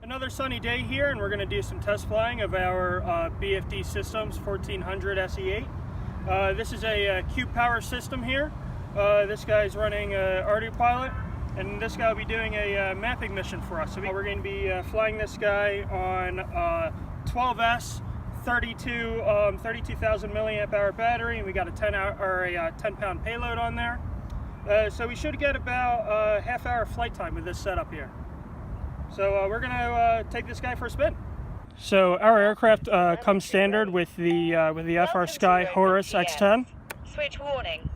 Another sunny day here, and we're going to do some test flying of our BFD Systems 1400 SE8. This is a Cube power system here. This guy's running autopilot, and this guy will be doing a mapping mission for us. So we're going to be flying this guy on 12S 32,000 milliamp hour battery, and we got a 10-pound payload on there. So we should get about a half-hour flight time with this setup here. So we're going to take this guy for a spin. So our aircraft comes standard with the FR Sky Horus X10. Switch warning.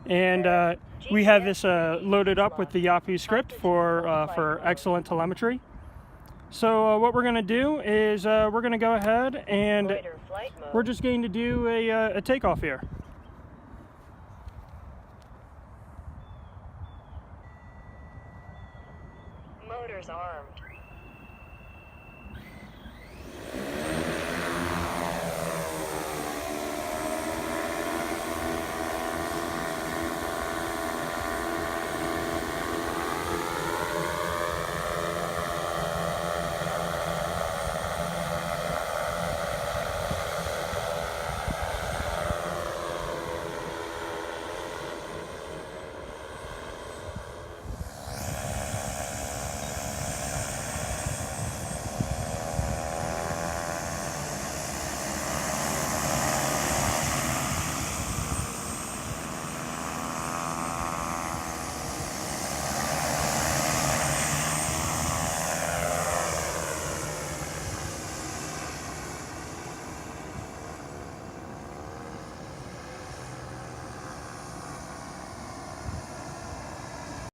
And we have this loaded up with the Yahoo script for excellent telemetry. So what we're going to do is we're going to go ahead and we're just going to do a takeoff here. Motors armed.